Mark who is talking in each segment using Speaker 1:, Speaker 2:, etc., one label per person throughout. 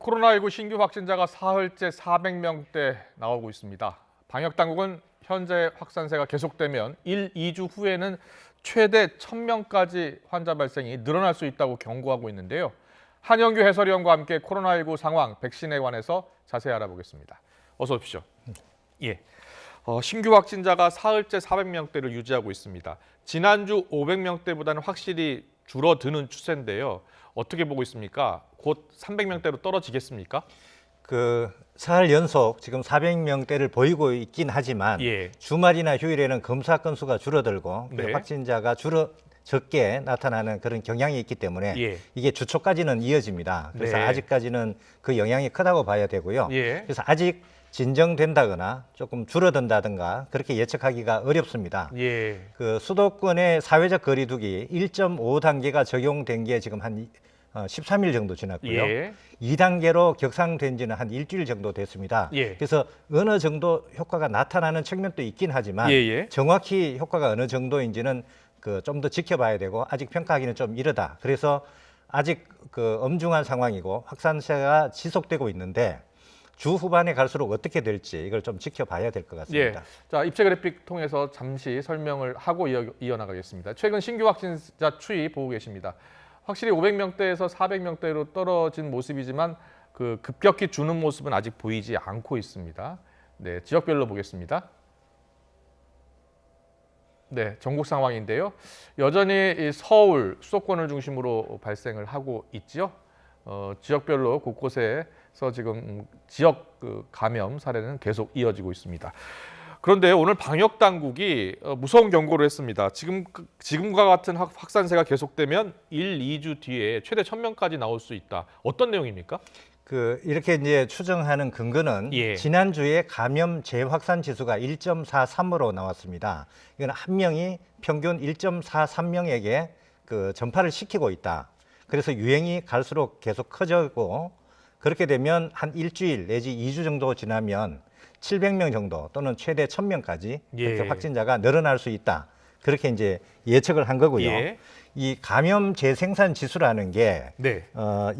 Speaker 1: 코로나19 신규 확진자가 사흘째 400명대 나오고 있습니다. 방역당국은 현재 확산세가 계속되면 1, 2주 후에는 최대 1,000명까지 환자 발생이 늘어날 수 있다고 경고하고 있는데요. 한영규 해설위원과 함께 코로나19 상황, 백신에 관해서 자세히 알아보겠습니다. 어서 오십시오. 예. 신규 확진자가 사흘째 400명대를 유지하고 있습니다. 지난주 500명대보다는 확실히 줄어드는 추세인데요. 어떻게 보고 있습니까? 곧 300명대로 떨어지겠습니까?
Speaker 2: 사흘 연속 지금 400명대를 보이고 있긴 하지만 주말이나 휴일에는 검사 건수가 줄어들고
Speaker 1: 네.
Speaker 2: 확진자가 적게 나타나는 그런 경향이 있기 때문에 이게 주초까지는 이어집니다. 그래서
Speaker 1: 네.
Speaker 2: 아직까지는 그 영향이 크다고 봐야 되고요.
Speaker 1: 예.
Speaker 2: 그래서 아직 진정된다거나 조금 줄어든다든가 그렇게 예측하기가 어렵습니다.
Speaker 1: 예.
Speaker 2: 수도권의 사회적 거리두기 1.5단계가 적용된 게 지금 한 13일 정도 지났고요.
Speaker 1: 예.
Speaker 2: 2단계로 격상된 지는 한 일주일 정도 됐습니다.
Speaker 1: 예.
Speaker 2: 그래서 어느 정도 효과가 나타나는 측면도 있긴 하지만 정확히 효과가 어느 정도인지는 좀 더 지켜봐야 되고 아직 평가하기는 좀 이르다. 그래서 아직 엄중한 상황이고 확산세가 지속되고 있는데 주 후반에 갈수록 어떻게 될지 이걸 좀 지켜봐야 될 것 같습니다.
Speaker 1: 자, 입체 그래픽 통해서 잠시 설명을 하고 이어나가겠습니다. 최근 신규 확진자 추이 보고 계십니다. 확실히 500명대에서 400명대로 떨어진 모습이지만 급격히 주는 모습은 아직 보이지 않고 있습니다. 네, 지역별로 보겠습니다. 네, 전국 상황인데요. 여전히 서울, 수도권을 중심으로 발생을 하고 있죠. 지역별로 곳곳에서 지금 지역 감염 사례는 계속 이어지고 있습니다. 그런데 오늘 방역 당국이 무서운 경고를 했습니다. 지금과 같은 확산세가 계속되면 1, 2주 뒤에 최대 1,000명까지 나올 수 있다. 어떤 내용입니까?
Speaker 2: 이렇게 이제 추정하는 근거는 지난주에 감염 재확산 지수가 1.43으로 나왔습니다. 이건 한 명이 평균 1.43명에게 전파를 시키고 있다. 그래서 유행이 갈수록 계속 커지고 그렇게 되면 한 일주일 내지 2주 정도 지나면 700명 정도 또는 최대 1,000명까지 이렇게 확진자가 늘어날 수 있다. 그렇게 이제 예측을 한 거고요. 이 감염 재생산 지수라는 게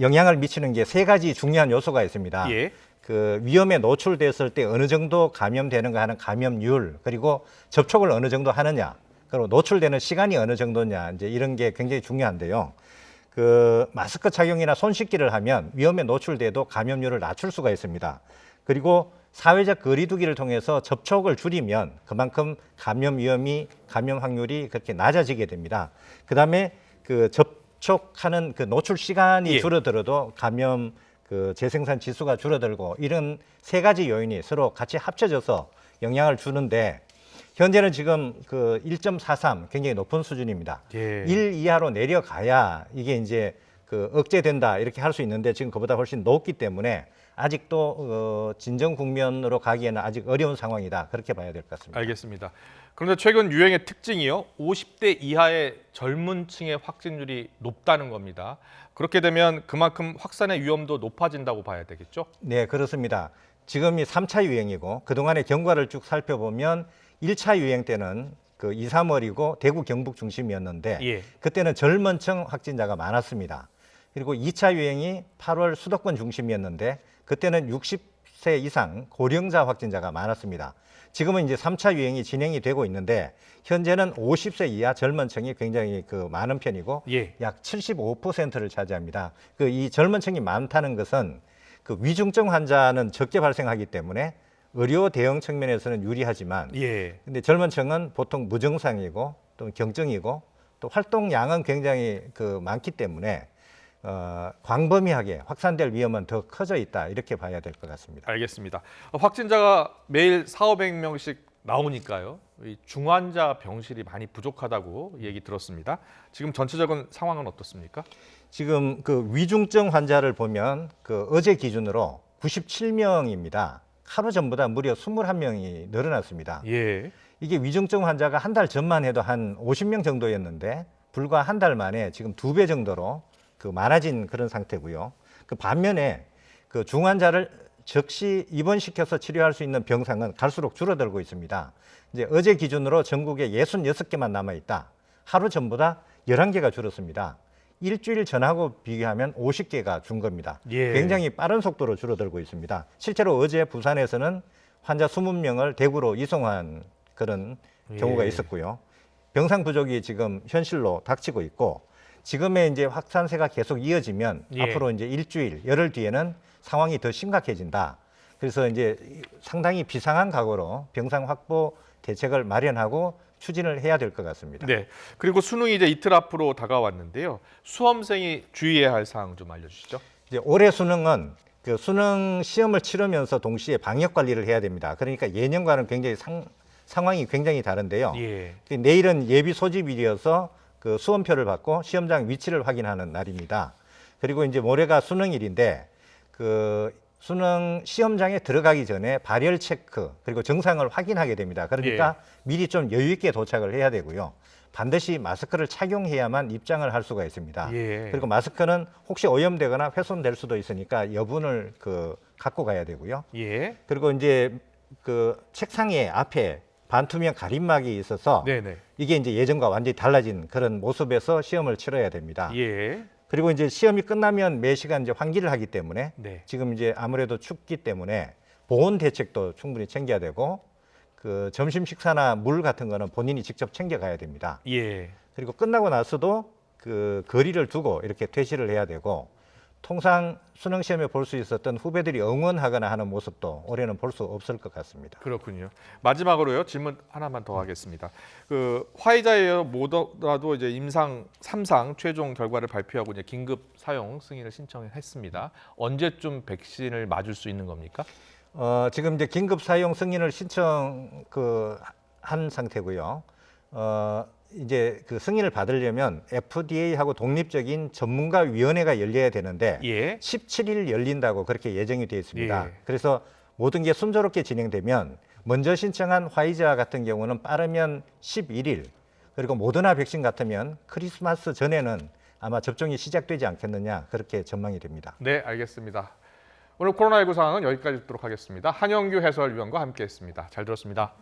Speaker 2: 영향을 미치는 게 세 가지 중요한 요소가 있습니다. 위험에 노출됐을 때 어느 정도 감염되는가 하는 감염률, 그리고 접촉을 어느 정도 하느냐, 그리고 노출되는 시간이 어느 정도냐, 이제 이런 게 굉장히 중요한데요. 마스크 착용이나 손 씻기를 하면 위험에 노출돼도 감염률을 낮출 수가 있습니다. 그리고 사회적 거리두기를 통해서 접촉을 줄이면 그만큼 감염 위험이, 감염 확률이 그렇게 낮아지게 됩니다. 그다음에 접촉하는 노출 시간이 줄어들어도 감염 재생산 지수가 줄어들고 이런 세 가지 요인이 서로 같이 합쳐져서 영향을 주는데 현재는 지금 1.43 굉장히 높은 수준입니다. 1 이하로 내려가야 이게 이제 억제된다 이렇게 할 수 있는데 지금 그보다 훨씬 높기 때문에 아직도 진정 국면으로 가기에는 아직 어려운 상황이다. 그렇게 봐야 될 것 같습니다.
Speaker 1: 알겠습니다. 그런데 최근 유행의 특징이요. 50대 이하의 젊은 층의 확진율이 높다는 겁니다. 그렇게 되면 그만큼 확산의 위험도 높아진다고 봐야 되겠죠?
Speaker 2: 네, 그렇습니다. 지금이 3차 유행이고 그동안의 경과를 쭉 살펴보면 1차 유행 때는 2, 3월이고 대구 경북 중심이었는데 그때는 젊은 층 확진자가 많았습니다. 그리고 2차 유행이 8월 수도권 중심이었는데 그때는 60세 이상 고령자 확진자가 많았습니다. 지금은 이제 3차 유행이 진행이 되고 있는데 현재는 50세 이하 젊은 층이 굉장히 많은 편이고 약 75%를 차지합니다. 이 젊은 층이 많다는 것은 위중증 환자는 적게 발생하기 때문에 의료 대응 측면에서는 유리하지만 근데 젊은 층은 보통 무증상이고 또 경증이고 또 활동량은 굉장히 많기 때문에 광범위하게 확산될 위험은 더 커져 있다 이렇게 봐야 될 것 같습니다.
Speaker 1: 알겠습니다. 확진자가 매일 400~500명씩 나오니까요. 이 중환자 병실이 많이 부족하다고 얘기 들었습니다. 지금 전체적인 상황은 어떻습니까?
Speaker 2: 지금 위중증 환자를 보면 어제 기준으로 97명입니다. 하루 전보다 무려 21명이 늘어났습니다. 이게 위중증 환자가 한 달 전만 해도 한 50명 정도였는데 불과 한 달 만에 지금 2배 정도로 많아진 그런 상태고요. 반면에 중환자를 즉시 입원시켜서 치료할 수 있는 병상은 갈수록 줄어들고 있습니다. 이제 어제 기준으로 전국에 66개만 남아 있다. 하루 전보다 11개가 줄었습니다. 일주일 전하고 비교하면 50개가 준 겁니다.
Speaker 1: 예.
Speaker 2: 굉장히 빠른 속도로 줄어들고 있습니다. 실제로 어제 부산에서는 환자 20명을 대구로 이송한 그런 경우가
Speaker 1: 예.
Speaker 2: 있었고요. 병상 부족이 지금 현실로 닥치고 있고 지금의 이제 확산세가 계속 이어지면
Speaker 1: 예.
Speaker 2: 앞으로 이제 일주일, 열흘 뒤에는 상황이 더 심각해진다. 그래서 이제 상당히 비상한 각오로 병상 확보 대책을 마련하고 추진을 해야 될 것 같습니다.
Speaker 1: 네. 그리고 수능이 이제 이틀 앞으로 다가왔는데요. 수험생이 주의해야 할 사항 좀 알려주시죠.
Speaker 2: 이제 올해 수능은 그 수능 시험을 치르면서 동시에 방역 관리를 해야 됩니다. 그러니까 예년과는 굉장히 상황이 굉장히 다른데요.
Speaker 1: 예.
Speaker 2: 내일은 예비 소집일이어서 그 수험표를 받고 시험장 위치를 확인하는 날입니다. 그리고 이제 모레가 수능일인데 그 수능 시험장에 들어가기 전에 발열 체크 그리고 정상을 확인하게 됩니다. 그러니까 미리 좀 여유 있게 도착을 해야 되고요. 반드시 마스크를 착용해야만 입장을 할 수가 있습니다.
Speaker 1: 예.
Speaker 2: 그리고 마스크는 혹시 오염되거나 훼손될 수도 있으니까 여분을 갖고 가야 되고요.
Speaker 1: 예.
Speaker 2: 그리고 이제 그 책상에 앞에 반투명 가림막이 있어서
Speaker 1: 네네.
Speaker 2: 이게 이제 예전과 완전히 달라진 그런 모습에서 시험을 치러야 됩니다.
Speaker 1: 예.
Speaker 2: 그리고 이제 시험이 끝나면 매 시간 이제 환기를 하기 때문에
Speaker 1: 네.
Speaker 2: 지금 이제 아무래도 춥기 때문에 보온 대책도 충분히 챙겨야 되고 그 점심 식사나 물 같은 거는 본인이 직접 챙겨가야 됩니다.
Speaker 1: 예.
Speaker 2: 그리고 끝나고 나서도 그 거리를 두고 이렇게 퇴실을 해야 되고 통상 수능 시험에 볼 수 있었던 후배들이 응원하거나 하는 모습도 올해는 볼 수 없을 것 같습니다.
Speaker 1: 그렇군요. 마지막으로요. 질문 하나만 더 하겠습니다. 그 화이자예요. 모더나도 이제 임상 3상 최종 결과를 발표하고 이제 긴급 사용 승인을 신청했습니다. 언제쯤 백신을 맞을 수 있는 겁니까?
Speaker 2: 지금 이제 긴급 사용 승인을 한 상태고요. 이제 그 승인을 받으려면 FDA하고 독립적인 전문가 위원회가 열려야 되는데
Speaker 1: 예.
Speaker 2: 17일 열린다고 그렇게 예정이 되어 있습니다.
Speaker 1: 예.
Speaker 2: 그래서 모든 게 순조롭게 진행되면 먼저 신청한 화이자 같은 경우는 빠르면 11일 그리고 모더나 백신 같으면 크리스마스 전에는 아마 접종이 시작되지 않겠느냐 그렇게 전망이 됩니다.
Speaker 1: 네, 알겠습니다. 오늘 코로나19 상황은 여기까지 듣도록 하겠습니다. 한영규 해설위원과 함께했습니다. 잘 들었습니다.